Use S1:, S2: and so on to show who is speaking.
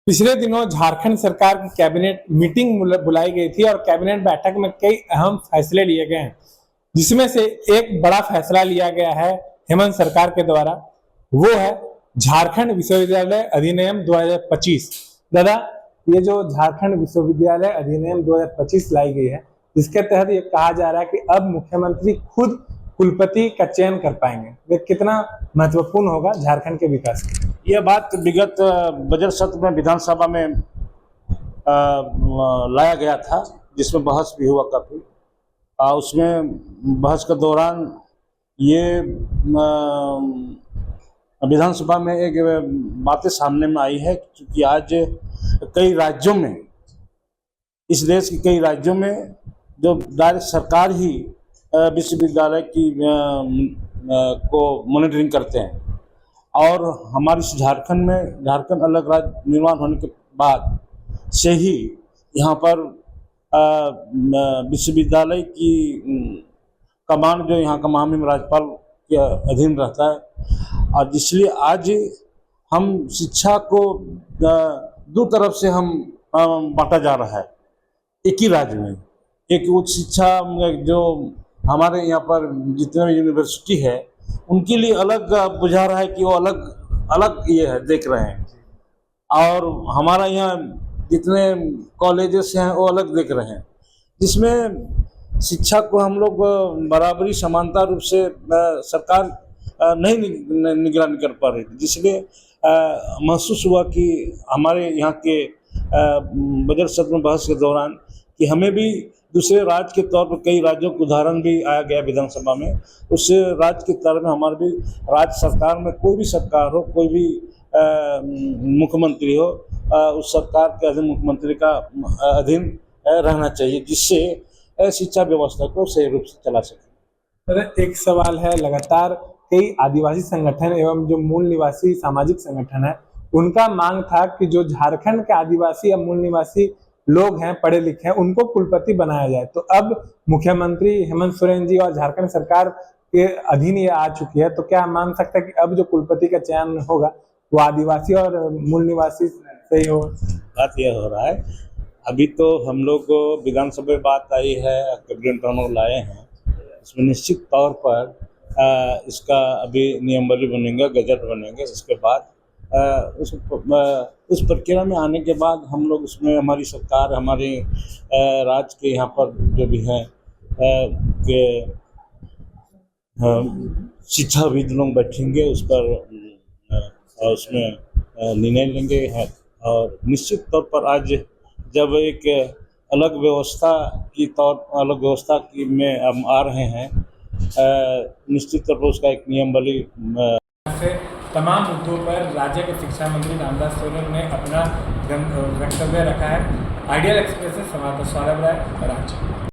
S1: पिछले दिनों झारखंड सरकार की कैबिनेट मीटिंग बुलाई गई थी और कैबिनेट बैठक में कई अहम फैसले लिए गए हैं, जिसमें से एक बड़ा फैसला लिया गया है हेमंत सरकार के द्वारा। वो है झारखंड विश्वविद्यालय अधिनियम 2025। दादा, ये जो झारखंड विश्वविद्यालय अधिनियम 2025 लाई गई है, इसके तहत ये कहा जा रहा है कि अब मुख्यमंत्री खुद कुलपति का चयन कर पाएंगे। ये कितना महत्वपूर्ण होगा झारखंड के विकास के?
S2: यह बात विगत बजट सत्र में विधानसभा में लाया गया था, जिसमें बहस भी हुआ काफ़ी। उसमें बहस के दौरान ये विधानसभा में एक बातें सामने में आई है, क्योंकि आज कई राज्यों में, इस देश के कई राज्यों में जो डायरेक्ट सरकार ही विश्वविद्यालय की को मॉनिटरिंग करते हैं, और हमारे झारखंड अलग राज्य निर्माण होने के बाद से ही यहाँ पर विश्वविद्यालय की कमान जो यहाँ का महामहिम राज्यपाल के अधीन रहता है। और इसलिए आज हम शिक्षा को दो तरफ से हम बांटा जा रहा है एक ही राज्य में। एक उच्च शिक्षा जो हमारे यहाँ पर जितने भी यूनिवर्सिटी है, उनके लिए अलग बुझा रहा है कि वो अलग ये है, देख रहे हैं, और हमारा यहाँ जितने कॉलेजेस हैं वो अलग देख रहे हैं, जिसमें शिक्षा को हम लोग बराबरी समानता रूप से सरकार नहीं निगरानी कर पा रही थी। जिसलिए महसूस हुआ कि हमारे यहाँ के बजट सत्र में बहस के दौरान कि हमें भी दूसरे राज्य के तौर पर, कई राज्यों का उदाहरण भी आया गया विधानसभा में, उस राज्य के तौर में हमारे भी राज्य सरकार में कोई भी सरकार हो, कोई भी मुख्यमंत्री हो, उस सरकार के अधीन मुख्यमंत्री का अधीन रहना चाहिए, जिससे शिक्षा व्यवस्था को सही रूप से चला सके।
S1: एक सवाल है, लगातार कई आदिवासी संगठन एवं जो मूल निवासी सामाजिक संगठन है, उनका मांग था कि जो झारखंड के आदिवासी या मूल निवासी लोग हैं, पढ़े लिखे हैं, उनको कुलपति बनाया जाए। तो अब मुख्यमंत्री हेमंत सोरेन जी और झारखंड सरकार के अधीन ये आ चुकी है, तो क्या मान सकता है कि अब जो कुलपति का चयन होगा वो आदिवासी और मूल निवासी से ही होगा?
S2: बात यह हो रहा है, अभी तो हम लोग विधानसभा में बात आई है, कैबिनेट हम लोग लाए हैं, इसमें निश्चित तौर पर इसका अभी नियमावली बनेंगे, गजट बनेंगे। इसके बाद उस प्रक्रिया में आने के बाद हम लोग उसमें, हमारी सरकार, हमारे राज्य के यहाँ पर जो भी हैं के शिक्षाविद लोग बैठेंगे, उस पर उसमें निर्णय लेंगे हैं। और निश्चित तौर पर आज जब एक अलग व्यवस्था की में हम आ रहे हैं, निश्चित तौर पर उसका एक नियमावली
S1: तमाम मुद्दों पर राज्य के शिक्षा मंत्री रामदास सोरेन ने अपना वक्तव्य रखा है। आइडियल एक्सप्रेस से संवाददाता सौरभ राय, रांची।